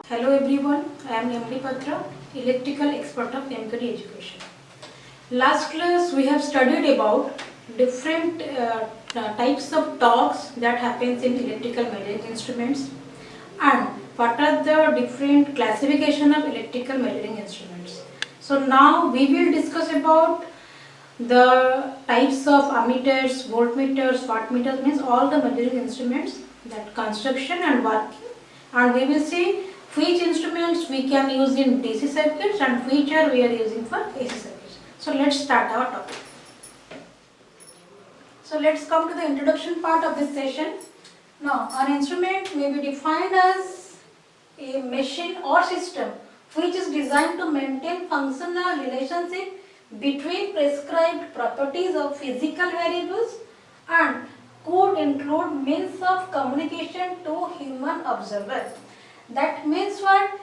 Hello everyone, I am Emily Patra, electrical expert of MKD Education. Last class we have studied about different types of torques that happens in electrical measuring instruments and what are the different classification of electrical measuring instruments. So now we will discuss about the types of ammeters, voltmeters, wattmeters, means all the measuring instruments, that construction and working, and we will see which instruments we can use in DC circuits and which are we are using for AC circuits. So let's start our topic. So let's come to the introduction part of this session. Now an instrument may be defined as a machine or system which is designed to maintain functional relationship between prescribed properties of physical variables and could include means of communication to human observer. That means what?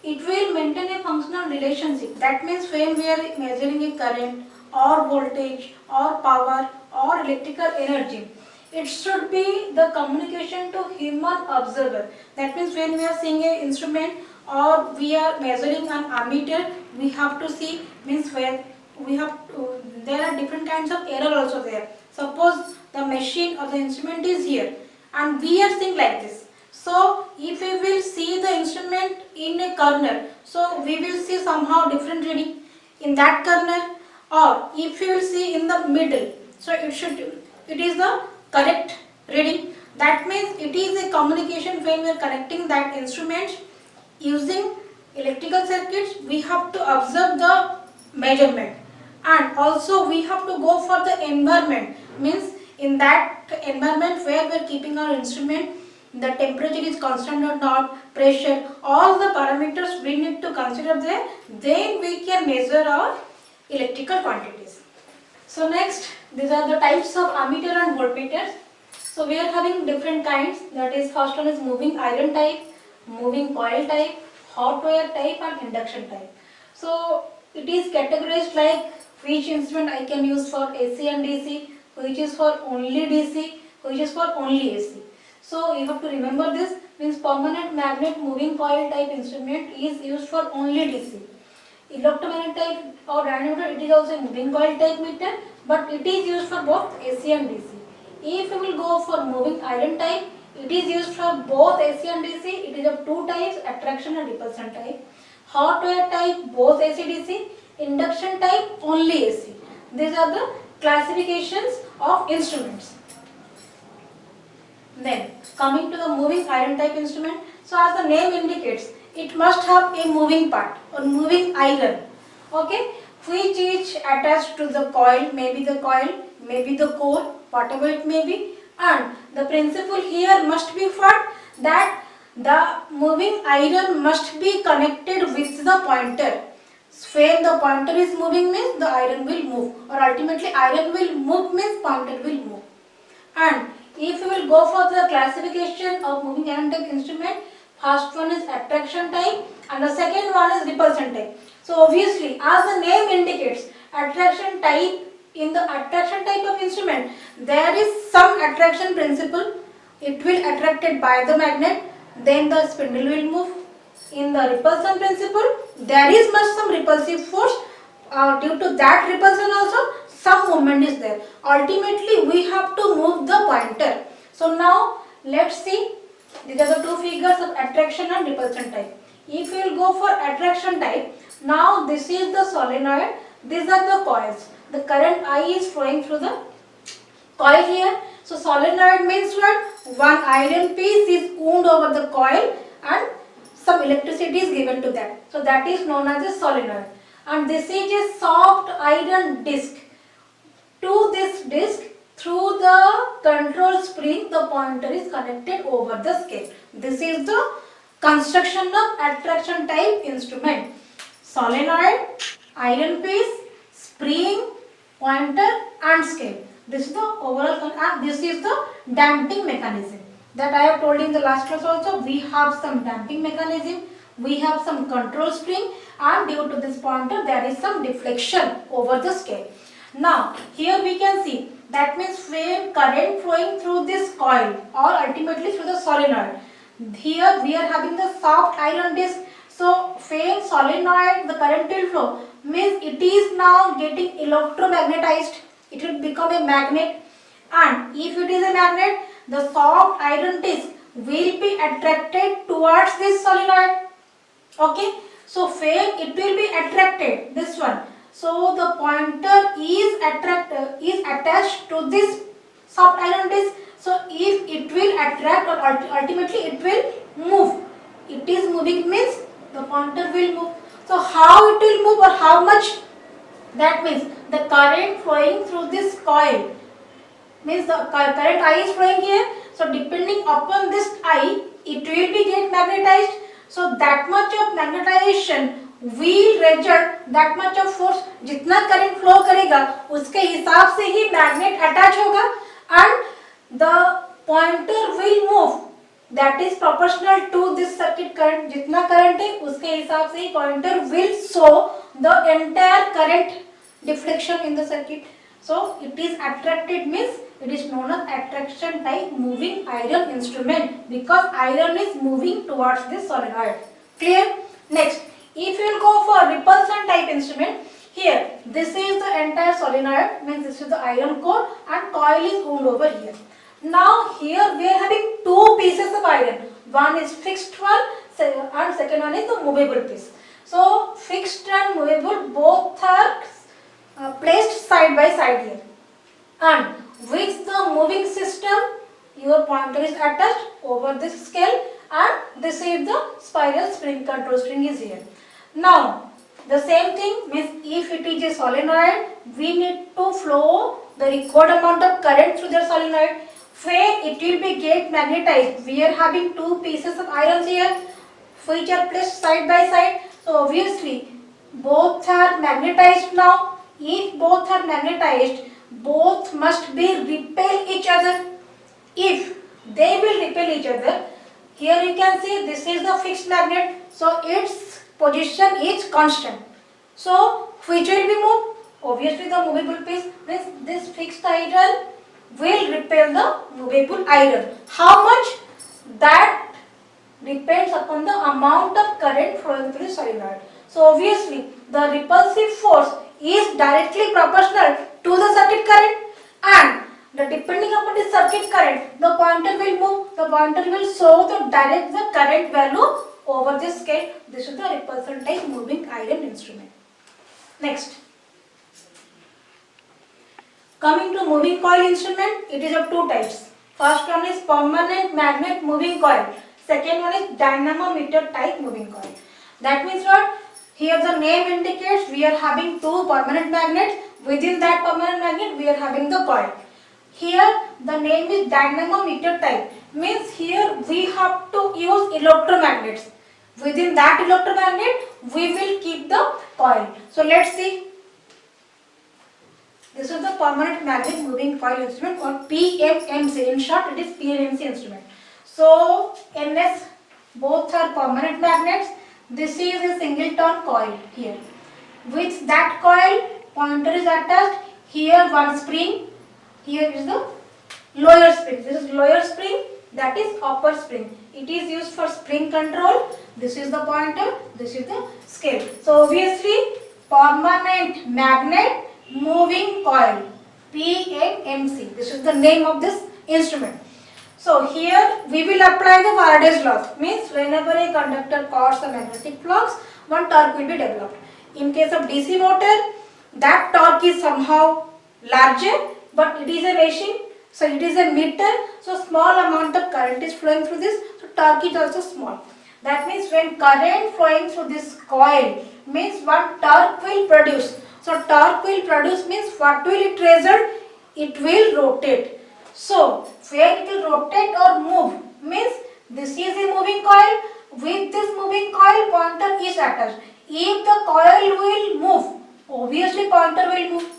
It will maintain a functional relationship. That means when we are measuring a current or voltage or power or electrical energy, it should be the communication to human observer. That means when we are seeing an instrument or we are measuring an ammeter, we have to see, means where we have to, there are different kinds of error also there. Suppose the machine or the instrument is here and we are seeing like this. So if we will see the instrument in a corner, so we will see somehow different reading in that corner, or if we will see in the middle, so it is the correct reading. That means it is a communication when we are connecting that instrument using electrical circuits. We have to observe the measurement and also we have to go for the environment, means in that environment where we are keeping our instrument, the temperature is constant or not, pressure, all the parameters we need to consider there, then we can measure our electrical quantities. So next, these are the types of ammeter and voltmeters. So we are having different kinds, that is first one is moving iron type, moving coil type, hot wire type and induction type. So it is categorized like which instrument I can use for AC and DC, which is for only DC, which is for only AC. So you have to remember this, means permanent magnet moving coil type instrument is used for only DC. Electromagnet type or dynamometer, it is also a moving coil type meter, but it is used for both AC and DC. If we will go for moving iron type, it is used for both AC and DC. It is of two types, attraction and repulsion type. Hot wire type, both AC DC. Induction type, only AC. These are the classifications of instruments. Then coming to the moving iron type instrument, so as the name indicates, it must have a moving part or moving iron, okay, which is attached to the coil, maybe the core, whatever it may be, and the principle here must be what, that the moving iron must be connected with the pointer. When the pointer is moving means the iron will move, or ultimately iron will move means pointer will move. And if we will go for the classification of moving iron type instrument, first one is attraction type and the second one is repulsion type. So obviously, as the name indicates, attraction type, in the attraction type of instrument, there is some attraction principle. It will attracted by the magnet, then the spindle will move. In the repulsion principle, there is much some repulsive force. Due to that repulsion also, some movement is there. Ultimately, we have to move the pointer. So now, let's see. These are the two figures of attraction and repulsion type. If we will go for attraction type, now this is the solenoid. These are the coils. The current I is flowing through the coil here. So solenoid means what? One iron piece is wound over the coil and some electricity is given to that. So that is known as a solenoid. And this is a soft iron disc. To this disc, through the control spring, the pointer is connected over the scale. This is the construction of attraction type instrument. Solenoid, iron piece, spring, pointer and scale. This is the overall, and this is the damping mechanism. That I have told in the last class also, we have some damping mechanism, we have some control spring, and due to this pointer there is some deflection over the scale. Now here we can see, that means when current flowing through this coil or ultimately through the solenoid, Here we are having the soft iron disc. So fan solenoid, the current will flow. Means it is now getting electromagnetized. It will become a magnet. And if it is a magnet, the soft iron disc will be attracted towards this solenoid. Okay. So fan, it will be attracted. This one. So the pointer is attached to this soft iron disc. So if it will attract or ultimately it will move. It is moving means the pointer will move. So how it will move or how much? That means the current flowing through this coil, means the current I is flowing here. So depending upon this I, it will be get magnetized. So that much of magnetization will result that much of force. जितना current flow करेगा उसके हिसाब से ही magnet attach होगा and the pointer will move. That is proportional to this circuit current. जितना current है उसके हिसाब से ही pointer will show the entire current deflection in the circuit. So it is attracted means it is known as attraction type moving iron instrument because iron is moving towards this solenoid. Clear? Next, if you will go for repulsion type instrument, here this is the entire solenoid, means this is the iron core and coil is wound over here. Now here we are having two pieces of iron. One is fixed one and second one is the movable piece. So fixed and movable both are placed side by side here, and with the moving system your pointer is attached over this scale and this is the spiral spring, control spring is here. Now the same thing means if it is a solenoid, we need to flow the required amount of current through the solenoid. Where it will be get magnetized, we are having two pieces of iron here which are placed side by side. So obviously both are magnetized now. If both are magnetized, both must be repel each other. If they will repel each other, here you can see this is the fixed magnet, so its position is constant. So which will be moved? Obviously the movable piece, means this fixed iron will repel the movable iron. How much? That depends upon the amount of current flowing through the solenoid. So obviously the repulsive force is directly proportional to the circuit current, and depending upon the circuit current, the pointer will move. The pointer will show the direct the current value over this scale. This is the repulsion type moving iron instrument. Next, coming to moving coil instrument, it is of two types. First one is permanent magnet moving coil. Second one is dynamometer type moving coil. That means what? Here the name indicates we are having two permanent magnets. Within that permanent magnet we are having the coil. Here the name is dynamometer type. Means here we have to use electromagnets. Within that electromagnet we will keep the coil. So let's see. This is the permanent magnet moving coil instrument or PMMC. In short, it is PMMC instrument. So NS, both are permanent magnets. This is a single turn coil here. With that coil, pointer is attached. Here one spring. Here is the lower spring. This is lower spring. That is upper spring. It is used for spring control. This is the pointer. This is the scale. So obviously, permanent magnet moving coil, PMMC. This is the name of this instrument. So here we will apply the Faraday's law. Means whenever a conductor causes a magnetic flux, one torque will be developed. In case of DC motor, that torque is somehow larger, but it is a machine, so it is a meter, so small amount of current is flowing through this, so torque is also small. That means when current flowing through this coil, means one torque will produce. So torque will produce means what will it result? It will rotate. So where it will rotate or move means this is a moving coil. With this moving coil, pointer is attached. If the coil will move, obviously pointer will move.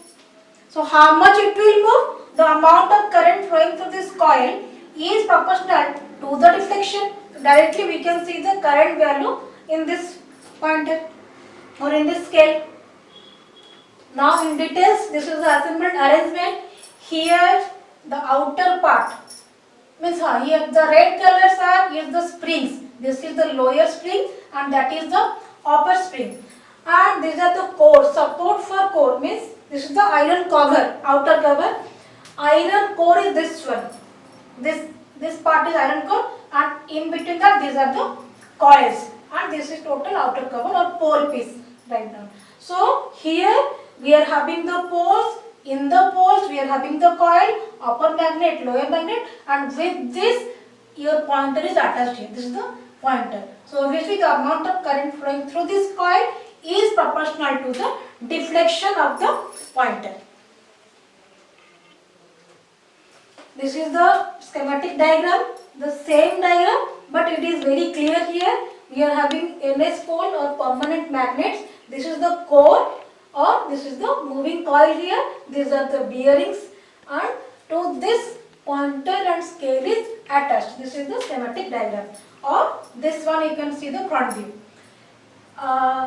So how much it will move? The amount of current flowing through this coil is proportional to the deflection. Directly we can see the current value in this pointer or in this scale. Now in details, this is the assembled arrangement. Here the outer part, Means here the red colors are is the springs. This is the lower spring and that is the upper spring. And these are the core. Support for core means this is the iron cover, outer cover. Iron core is this one. This part is iron core and in between that these are the coils and this is total outer cover or pole piece right now. So here we are having the poles. In the poles we are having the coil, upper magnet, lower magnet, and with this your pointer is attached here. This is the pointer. So obviously the amount of current flowing through this coil is proportional to the deflection of the pointer. This is the schematic diagram, the same diagram, but it is very clear here. We are having NS pole or permanent magnets. This is the core or this is the moving coil here. These are the bearings and to this pointer and scale is attached. This is the schematic diagram. Or this one you can see the front view.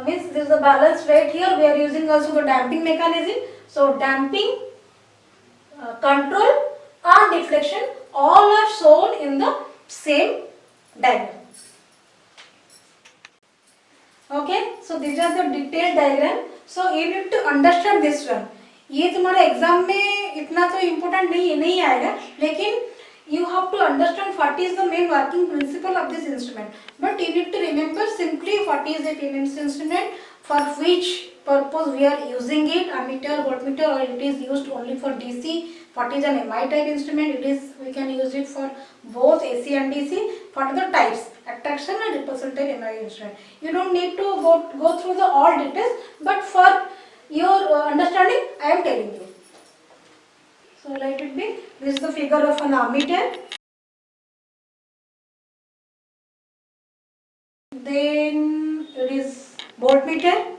Means this is the balance weight here. We are using also the damping mechanism. So damping, control and deflection all are shown in the same diagram. Okay, so these are the detailed diagram. So you need to understand this one. ये तुम्हारे exam में इतना तो important नहीं आएगा, लेकिन you have to understand what is the main working principle of this instrument. But you need to remember simply what is a PMMC instrument, for which purpose we are using it, ammeter, voltmeter, or it is used only for DC. What is an MI type instrument? We can use it for both AC and DC. What are the types? Attraction and repulsion type MI instrument. You don't need to go through the all details, but for your understanding, I am telling you. So let it be. This is the figure of an ammeter. Then it is voltmeter.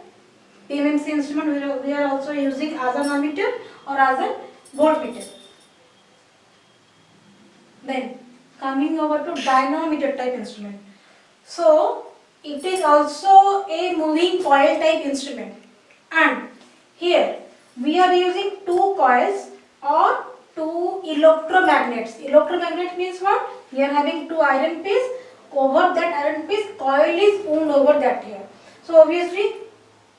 PMMC instrument we are also using as an ammeter or as a voltmeter. Then coming over to dynamometer type instrument. So it is also a moving coil type instrument, and here we are using two coils or two electromagnets. Electromagnet means what? We are having two iron piece. Over that iron piece, coil is wound over that here. So obviously,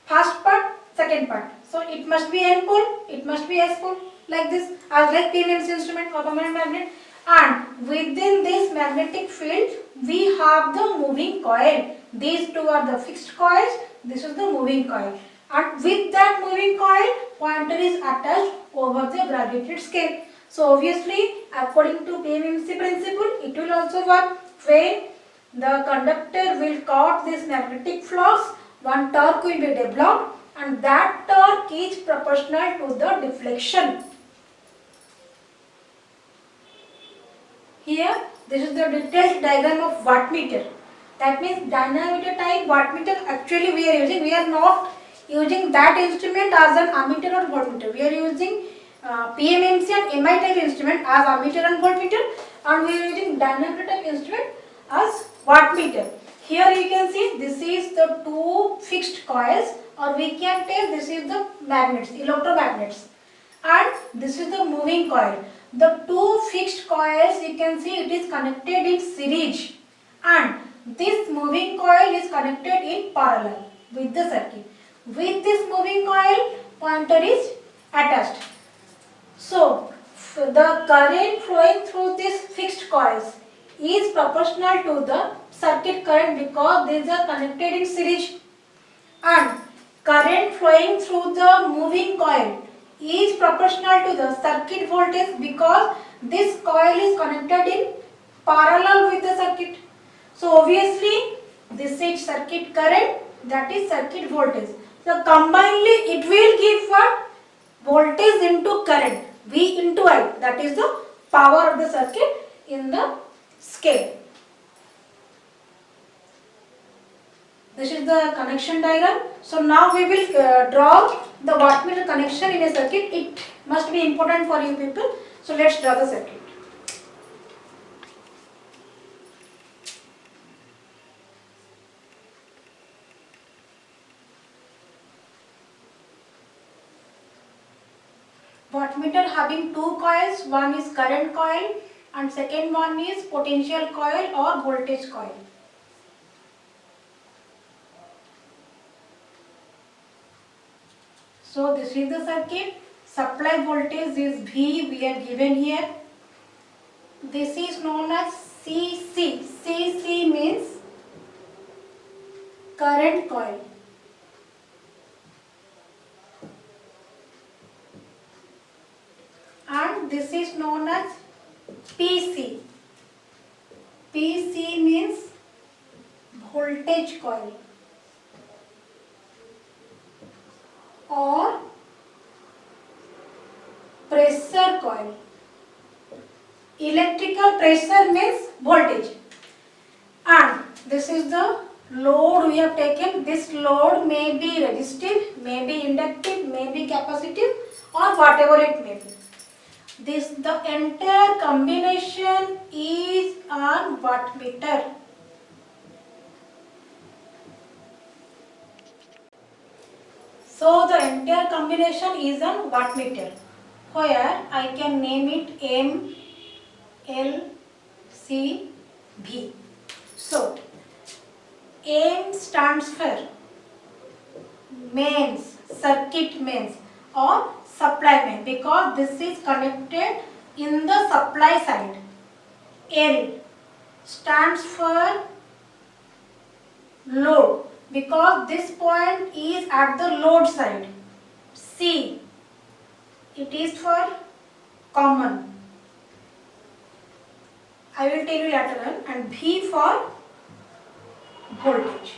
first part, second part. So it must be N pole, it must be S pole, like this, as like PMMC instrument or permanent magnet. And within this magnetic field, we have the moving coil. These two are the fixed coils. This is the moving coil. And with that moving coil, pointer is attached over the graduated scale. So obviously, according to PMMC principle, it will also work when the conductor will caught this magnetic flux, one torque will be developed and that torque is proportional to the deflection. Here, this is the detailed diagram of wattmeter. That means dynamometer type wattmeter actually we are not using that instrument as an ammeter or voltmeter. We are using PMMC and MI type instrument as ammeter and voltmeter, and we are using dynamometer type instrument as wattmeter. Here you can see this is the two fixed coils, or we can tell this is the magnets, electromagnets, and this is the moving coil. The two fixed coils you can see it is connected in series, and this moving coil is connected in parallel with the circuit. With this moving coil, pointer is attached. So the current flowing through these fixed coils is proportional to the circuit current because these are connected in series, and current flowing through the moving coil is proportional to the circuit voltage because this coil is connected in parallel with the circuit. So obviously this is circuit current, that is circuit voltage. So combinedly it will give what? Voltage into current, V into I, that is the power of the circuit in the scale. This is the connection diagram. So now we will draw the wattmeter connection in a circuit. It must be important for you people. So let's draw the circuit. Wattmeter having two coils, one is current coil and second one is potential coil or voltage coil. So this is the circuit. Supply voltage is V, we are given here. This is known as CC. CC means current coil. And this is known as PC. PC means voltage coil or pressure coil. Electrical pressure means voltage. And this is the load we have taken. This load may be resistive, may be inductive, may be capacitive, or whatever it may be. The entire combination is a wattmeter. So the entire combination is a wattmeter, where I can name it M, L, C, V. So M stands for mains, circuit mains or supply main, because this is connected in the supply side. L stands for load, because this point is at the load side. C, it is for common. I will tell you later on. And V for voltage.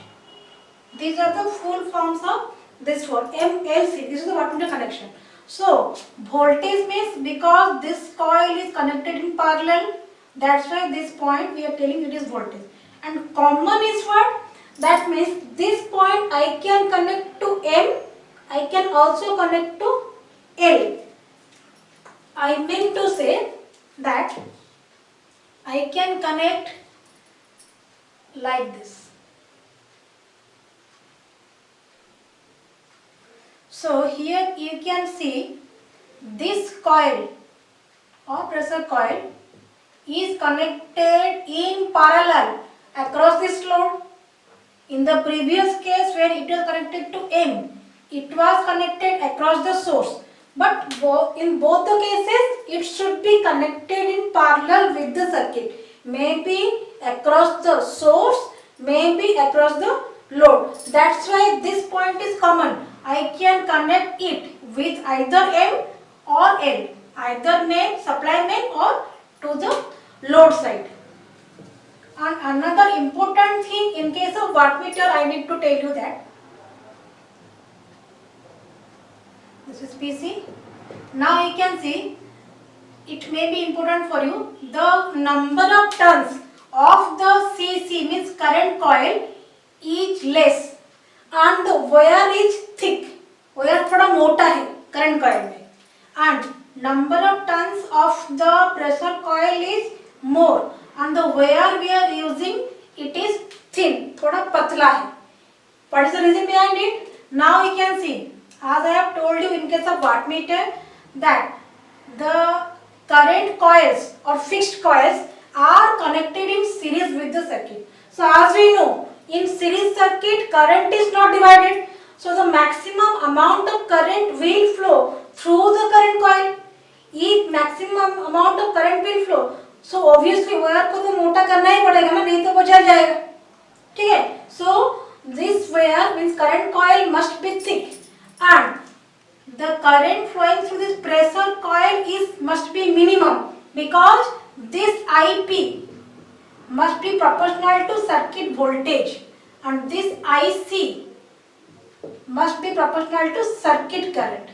These are the full forms of this one. MLC, this is the wattmeter connection. So voltage means because this coil is connected in parallel, that's why this point we are telling it is voltage. And common is what? That means this point I can connect to M, I can also connect to L. I mean to say that I can connect like this. So here you can see this coil or pressure coil is connected in parallel across this load. In the previous case where it was connected to M, it was connected across the source. But in both the cases, it should be connected in parallel with the circuit. Maybe across the source, maybe across the load. That's why this point is common. I can connect it with either M or L, either main, supply main, or to the load side. And another important thing in case of wattmeter, I need to tell you that this is PC. Now you can see, it may be important for you, the number of turns of the CC means current coil is less and the wire is thick. Wire थोड़ा मोटा है current coil में, and number of turns of the pressure coil is more and the wire we are using, it is thin, थोड़ा पतला है. What is the reason behind it? Now you can see, as I have told you in case of wattmeter, that the current coils or fixed coils are connected in series with the circuit. So as we know, in series circuit current is not divided, so the maximum amount of current will flow through the current coil. If maximum amount of current will flow, so obviously wire को तो मोटा करना ही पड़ेगा ना, नहीं तो वो जल जाएगा. ठीक है? So this wire means current coil must be thick and the current flowing through this pressure coil must be minimum, because this IP must be proportional to circuit voltage and this IC must be proportional to circuit current.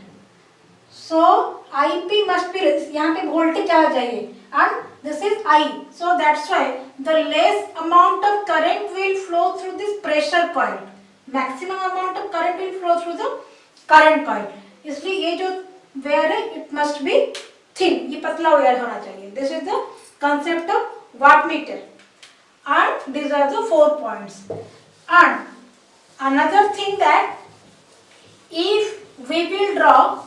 So IP must be, यहाँ पे voltage आ जाइए and this is I. So that's why the less amount of current will flow through this pressure coil. Maximum amount of current will flow through the current coil. इसलिए ये जो wire है, it must be thin. ये पतला wire होना चाहिए. This is the concept of wattmeter. And these are the 4 points. And another thing that if we will draw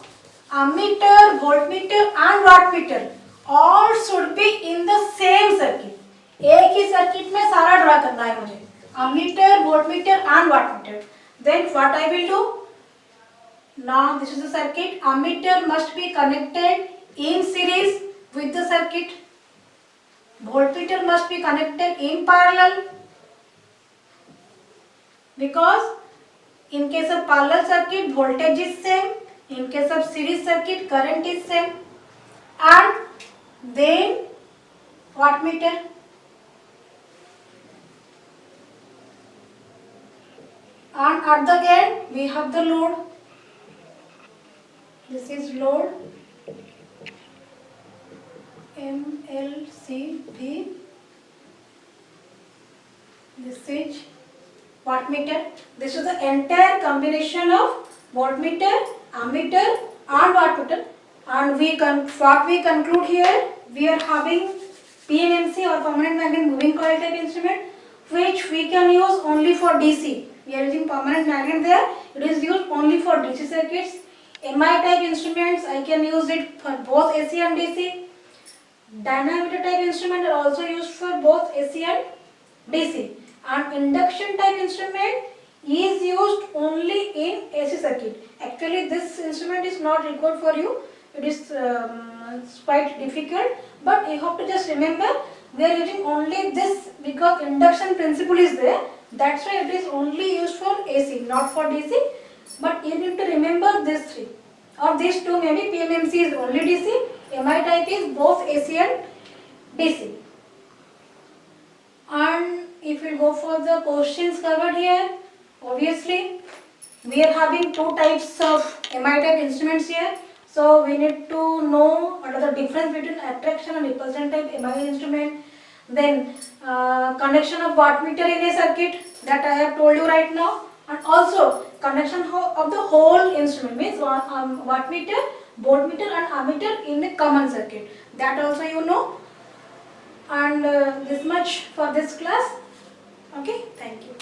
ammeter, voltmeter and wattmeter, all should be in the same circuit. एक ही circuit में सारा draw करना है मुझे, ammeter, voltmeter and wattmeter. Then what I will do? Now this is the circuit. Ammeter must be connected in series with the circuit. Voltmeter must be connected in parallel, because in case of parallel circuit voltage is same, in case of series circuit current is same. And then wattmeter. And at the end we have the load. This is load MLCV. This is wattmeter. This is the entire combination of voltmeter, ammeter and wattmeter. And what we conclude here, we are having PMMC or permanent magnet moving coil type instrument, which we can use only for DC. We are using permanent magnet there. It is used only for DC circuits. MI type instruments, I can use it for both AC and DC. Dynamometer type instrument are also used for both AC and DC. And induction type instrument is used only in AC circuit. Actually, this instrument is not required for you. It is it's quite difficult, but you have to just remember we are using only this because induction principle is there. That's why it is only used for AC, not for DC. But you need to remember these three or these two. Maybe PMMC is only DC, MI type is both AC and DC. And if we go for the questions covered here, obviously we are having two types of MI type instruments here. So we need to know what are the difference between attraction and repulsion type MI instrument. Then connection of wattmeter in a circuit that I have told you right now, and also connection of the whole instrument means wattmeter, voltmeter and ammeter in a common circuit. That also you know. And this much for this class. Okay, thank you.